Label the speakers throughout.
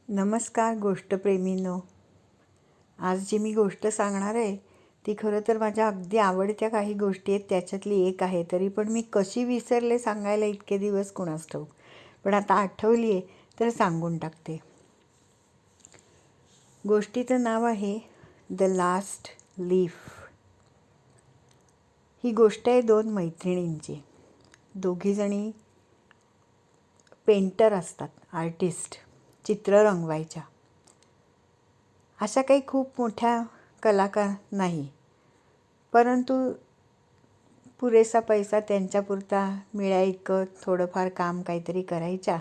Speaker 1: नमस्कार गोष्टप्रेमींनो. आज जी मी गोष्ट सांगणार आहे ती खरं तर माझ्या अगदी आवडत्या काही गोष्टी आहेत त्याच्यातली एक आहे. तरी पण मी कशी विसरले सांगायला इतके दिवस कुणास ठाऊक, पण आता आठवली आहे तर सांगून टाकते. गोष्टीचं नाव आहे द लास्ट लीफ. ही गोष्ट आहे दोन मैत्रिणींची. दोघीजणी पेंटर असतात, आर्टिस्ट, चित्र रंगवायच्या. अशा काही खूप मोठ्या कलाकार नाही, परंतु पुरेसा पैसा त्यांच्यापुरता मिळाइतकं थोडंफार काम काहीतरी करायच्या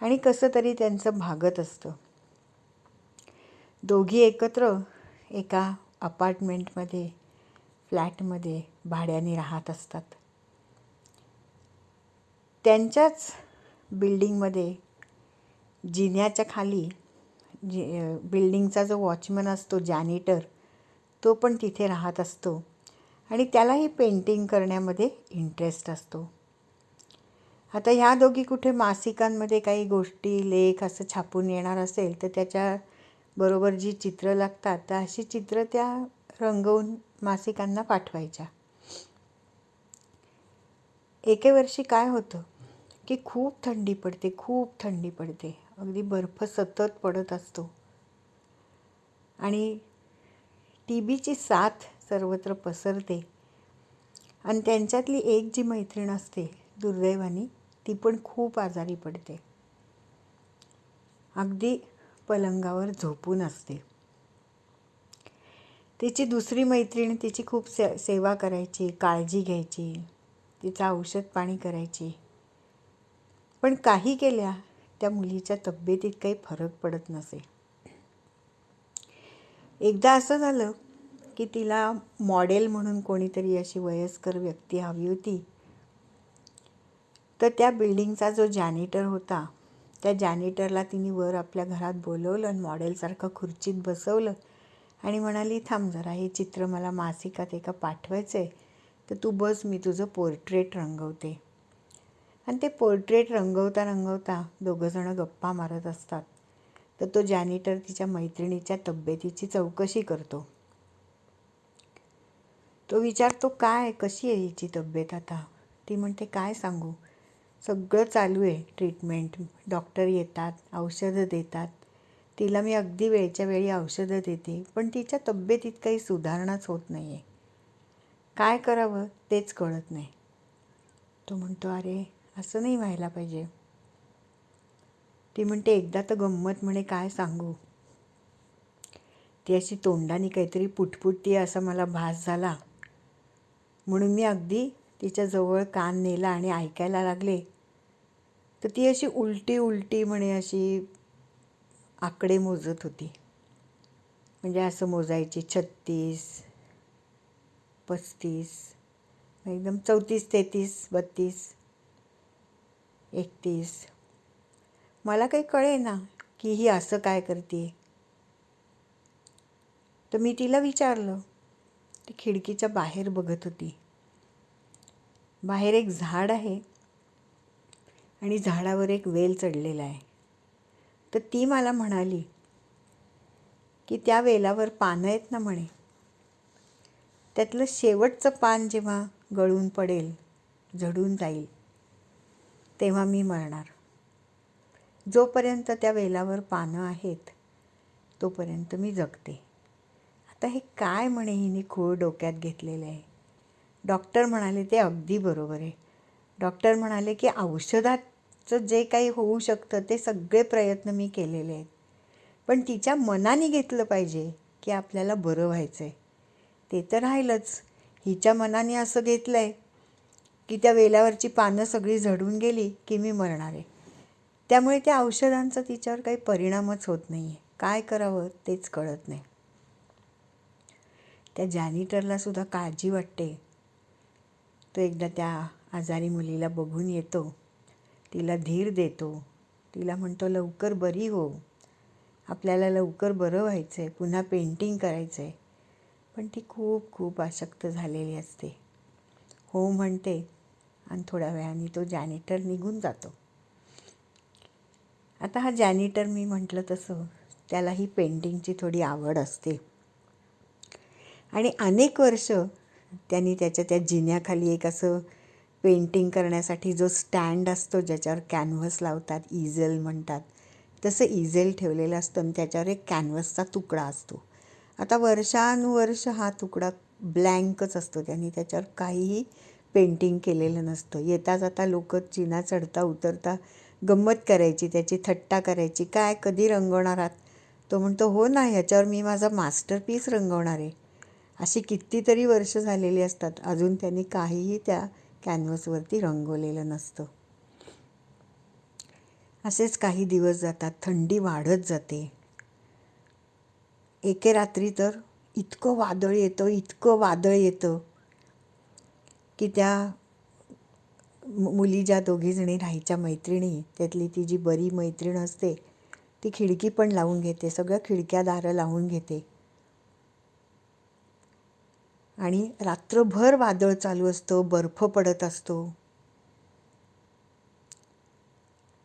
Speaker 1: आणि कसं तरी त्यांचं भागत असतं. दोघी एकत्र एका अपार्टमेंटमध्ये, फ्लॅटमध्ये भाड्याने राहत असतात. त्यांच्याच बिल्डिंगमध्ये जिन्याच्या खाली बिल्डिंगचा जो वॉचमन असतो, जॅनिटर, तो पण तिथे राहत असतो आणि त्यालाही पेंटिंग करण्यामध्ये इंटरेस्ट असतो. आता ह्या दोघी कुठे मासिकांमध्ये काही गोष्टी, लेख असं छापून येणार असेल तर त्याच्याबरोबर जी चित्रं लागतात तर अशी चित्रं त्या रंगवून मासिकांना पाठवायच्या. एके वर्षी काय होतं की खूप थंडी पडते, अगदी बर्फ सतत पडत असतो आणि TBची साथ सर्वत्र पसरते आणि त्यांच्यातली एक जी मैत्रीण असते, दुर्दैवाने ती पण खूप आजारी पडते. अगदी पलंगावर झोपून असते. तिची दुसरी मैत्रीण तिची खूप सेवा करायची, काळजी घ्यायची, तिचं औषध पाणी करायची. पण काही केल्या त्या मुलीच्या तब्येतीत काही फरक पडत नसे. एकदा असं झालं की तिला मॉडेल म्हणून कोणीतरी अशी वयस्कर व्यक्ती हवी होती. तर त्या बिल्डिंगचा जो जॅनिटर होता, त्या जॅनिटरला तिने वर आपल्या घरात बोलवलं आणि मॉडेलसारखं खुर्चीत बसवलं आणि म्हणाली, थांब जरा, हे चित्र मला मासिकात एका पाठवायचं आहे, तर तू बस, मी तुझं पोर्ट्रेट रंगवते. आणि ते पोर्ट्रेट रंगवता रंगवता दोघंजणं गप्पा मारत असतात. तर तो जॅनिटर तिच्या मैत्रिणीच्या तब्येतीची चौकशी करतो. तो विचारतो, काय, कशी आहे हिची तब्येत आता? ती म्हणते, काय सांगू, सगळं चालू आहे ट्रीटमेंट, डॉक्टर येतात, औषधं देतात, तिला मी अगदी वेळच्या वेळी औषधं देते, पण तिच्या तब्येतीत काही सुधारणाच होत नाही आहे, काय करावं तेच कळत नाही. तो म्हणतो, अरे असं नाही व्हायला पाहिजे. ती म्हणते, एकदा तर गंमत म्हणे, काय सांगू, ती अशी तोंडाने काहीतरी पुटपुटते असा मला भास झाला, म्हणून मी अगदी तिच्याजवळ कान नेला आणि ऐकायला लागले. तर ती अशी उलटी म्हणे अशी आकडे मोजत होती. म्हणजे असं मोजायची 36, 35, एकदम 34, 33, 32, 31. मला काही कळे ना की ही असं काय करते. तर मी तिला विचारलं. ती खिडकीच्या बाहेर बघत होती. बाहेर एक झाड आहे आणि झाडावर एक वेल चढलेला आहे. तर ती मला म्हणाली की त्या वेलावर पानं आहेत ना म्हणे, त्यातलं शेवटचं पान जेव्हा गळून पडेल, झडून जाईल, तेव्हा मी मरणार. जोपर्यंत त्या वेलावर पानं आहेत तोपर्यंत मी जगते. आता हे काय म्हणे हिने खूळ डोक्यात घेतलेलं आहे. डॉक्टर म्हणाले, ते अगदी बरोबर आहे. डॉक्टर म्हणाले की औषधाचं जे काही होऊ शकतं ते सगळे प्रयत्न मी केलेले आहेत, पण तिच्या मनाने घेतलं पाहिजे की आपल्याला बरं व्हायचं आहे. ते तर राहिलंच, हिच्या मनाने असं घेतलं आहे की त्या वेलावरची पानं सगळी झडून गेली की मी मरणार आहे. त्यामुळे त्या औषधांचा तिच्यावर काही परिणामच होत नाही आहे. काय करावं तेच कळत नाही. त्या जॅनिटरला सुद्धा काळजी वाटते. तो एकदा त्या आजारी मुलीला बघून येतो, तिला धीर देतो, तिला म्हणतो, लवकर बरी हो, आपल्याला लवकर बरं व्हायचं आहे, पुन्हा पेंटिंग करायचं आहे. पण ती खूप खूप अशक्त झालेली असते. हो म्हणते आणि थोड्या वेळाने तो जॅनिटर निघून जातो. आता हा जॅनिटर मी म्हटलं तसं त्याला ही पेंटिंगची थोडी आवड असते आणि अनेक वर्ष त्यांनी त्या जिन्याखाली एक असं पेंटिंग करण्यासाठी जो स्टँड असतो ज्याच्यावर कॅनव्हस लावतात, इझेल म्हणतात, तसं इझेल ठेवलेलं असतं आणि त्याच्यावर एक कॅनव्हसचा तुकडा असतो. आता वर्षानुवर्ष हा तुकडा ब्लँकच असतो, त्यांनी त्याच्यावर काहीही पेंटिंग केलेलं नसतं. येता जाता लोक जिना चढता उतरता गंमत करायची, त्याची थट्टा करायची, काय कधी रंगवणार आहात? तो म्हणतो हो ना, ह्याच्यावर मी माझा मास्टरपीस रंगवणार आहे. अशी कितीतरी वर्ष झालेली असतात, अजून त्यांनी काहीही त्या कॅनव्हसवरती रंगवलेलं नसतं. असेच काही दिवस जातात, थंडी वाढत जाते. एके रात्री तर इतकं वादळ येतं की त्या मुली ज्या दोघीजणी राहायच्या मैत्रिणी, त्यातली ती जी बरी मैत्रीण असते ती खिडकी पण लावून घेते, सगळ्या खिडक्या दारं लावून घेते आणि रात्रभर वादळ चालू असतं, बर्फ पडत असतो.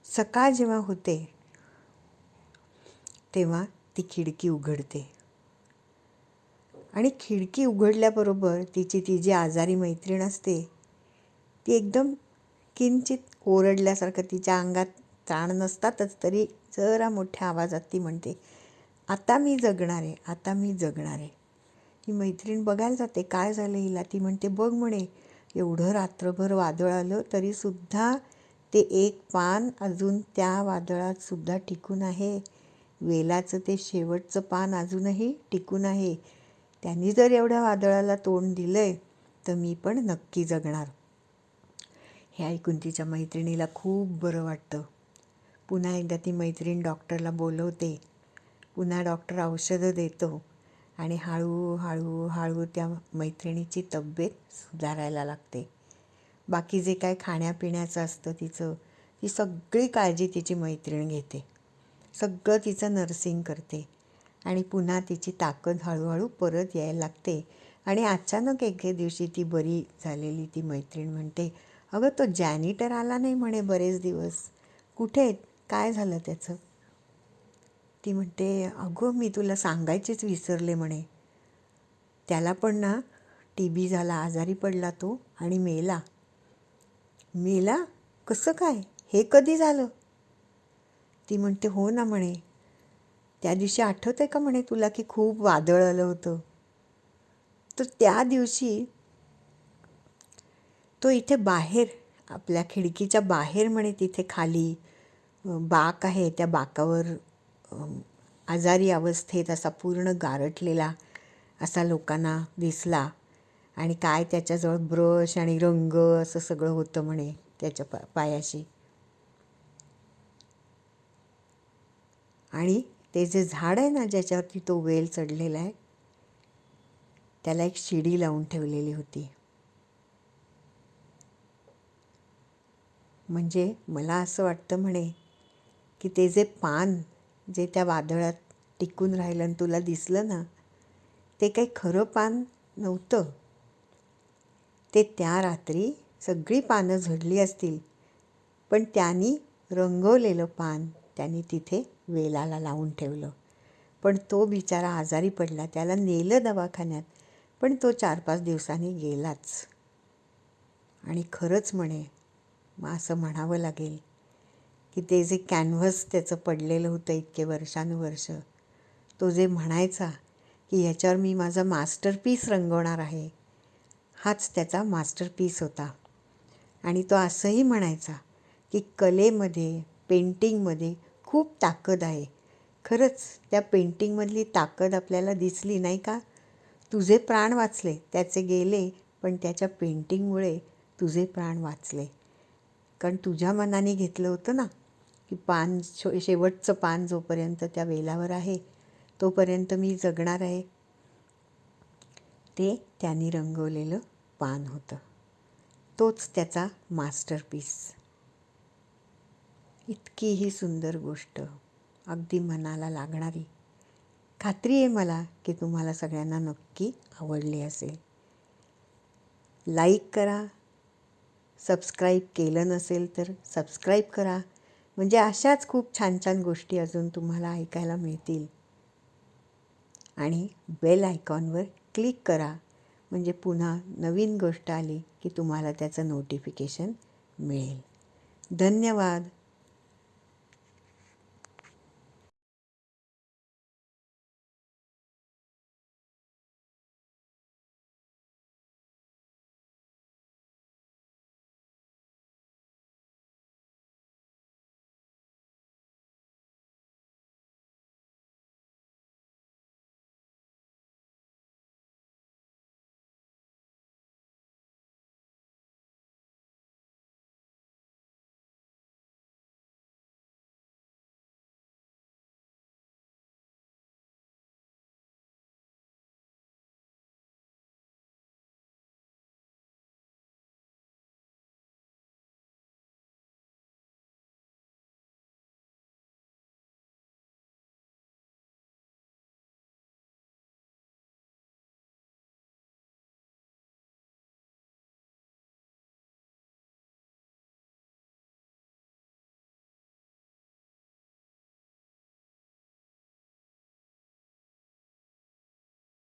Speaker 1: सकाळ जेव्हा होते तेव्हा ती खिडकी उघडते आणि खिडकी उघडल्याबरोबर ती जी आजारी मैत्रीण असते ती एकदम किंचित ओरडल्यासारखं, तिच्या अंगात त्राण नसतातच तरी जरा मोठ्या आवाजात ती म्हणते, आता मी जगणार आहे, आता मी जगणार आहे. ही मैत्रीण बघायला जाते काय झालं हिला. ती म्हणते, बघ म्हणे, एवढं रात्रभर वादळ आलं तरीसुद्धा ते एक पान अजून त्या वादळात सुद्धा टिकून आहे. वेलाचं ते शेवटचं पान अजूनही टिकून आहे. त्यांनी जर एवढ्या वादळाला तोंड दिलंय तर मी पण नक्की जगणार. हे ऐकून तिच्या मैत्रिणीला खूप बरं वाटतं. पुन्हा एकदा ती मैत्रीण डॉक्टरला बोलवते. पुन्हा डॉक्टर औषधं देतो आणि हळूहळू त्या मैत्रिणीची तब्येत सुधारायला लागते. बाकी जे काय खाण्यापिण्याचं असतं तिचं, ती सगळी काळजी तिची मैत्रीण घेते. सगळं तिचं नर्सिंग करते आणि पुन्हा तिची ताकद हळूहळू परत यायला लागते. आणि अचानक एके दिवशी ती बरी झालेली ती मैत्रीण म्हणते, अगं तो जॅनिटर आला नाही म्हणे बरेच दिवस, कुठे, काय झालं त्याचं? ती म्हणते, अगं मी तुला सांगायचीच विसरले म्हणे, त्याला पण ना TB झाला, आजारी पडला तो आणि मेला. मेला? कसं काय? हे कधी झालं? ती म्हणते, हो ना म्हणे, त्या दिवशी आठवतंय का म्हणे तुला की खूप वादळ आलं होतं, तर त्या दिवशी तो इथे बाहेर आपल्या खिडकीच्या बाहेर म्हणे तिथे खाली बाक आहे, त्या बाकावर आजारी अवस्थेत असा पूर्ण गारठलेला असा लोकांना दिसला आणि काय त्याच्याजवळ ब्रश आणि रंग असं सगळं होतं म्हणे त्याच्या पायाशी. आणि ते जे झाड आहे ना ज्याच्यावरती तो वेल चढलेला आहे त्याला एक शिडी लावून ठेवलेली होती. म्हणजे मला असं वाटतं म्हणे की ते जे पान जे त्या वादळात टिकून राहिलं आणि तुला दिसलं ना, ते काही खरं पान नव्हतं. ते त्या रात्री सगळी पानं झडली असतील, पण त्यांनी रंगवलेलं पान त्यांनी तिथे वेलाला लावून ठेवलं. पण तो बिचारा आजारी पडला, त्याला नेलं दवाखान्यात, पण तो 4-5 दिवसांनी गेलाच. आणि खरंच म्हणे, मग असं म्हणावं लागेल की ते जे कॅनव्हस त्याचं पडलेलं होतं इतके वर्षानुवर्ष, तो जे म्हणायचा की ह्याच्यावर मी माझा मास्टरपीस रंगवणार आहे, हाच त्याचा मास्टरपीस होता. आणि तो असंही म्हणायचा की कलेमध्ये, पेंटिंगमध्ये खूप ताकद आहे. खरंच त्या पेंटिंगमधली ताकद आपल्याला दिसली नाही का? तुझे प्राण वाचले, त्याचे गेले, पण त्याच्या पेंटिंगमुळे तुझे प्राण वाचले. कारण तुझ्या मनाने घेतलं होतं ना की शेवटचं पान जोपर्यंत त्या वेलावर आहे तोपर्यंत मी जगणार आहे. ते त्यांनी रंगवलेलं पान होतं. तोच त्याचा मास्टरपीस. इतकीही सुंदर गोष्ट, अगदी मनाला लागणारी. खात्री आहे मला की तुम्हाला सगळ्यांना नक्की आवडली असेल. लाईक करा, सबस्क्राईब केलं नसेल तर सबस्क्राईब करा, म्हणजे अशाच खूप छान छान गोष्टी अजून तुम्हाला ऐकायला मिळतील. आणि बेल आयकॉनवर क्लिक करा, म्हणजे पुन्हा नवीन गोष्ट आली की तुम्हाला त्याचं नोटिफिकेशन मिळेल. धन्यवाद.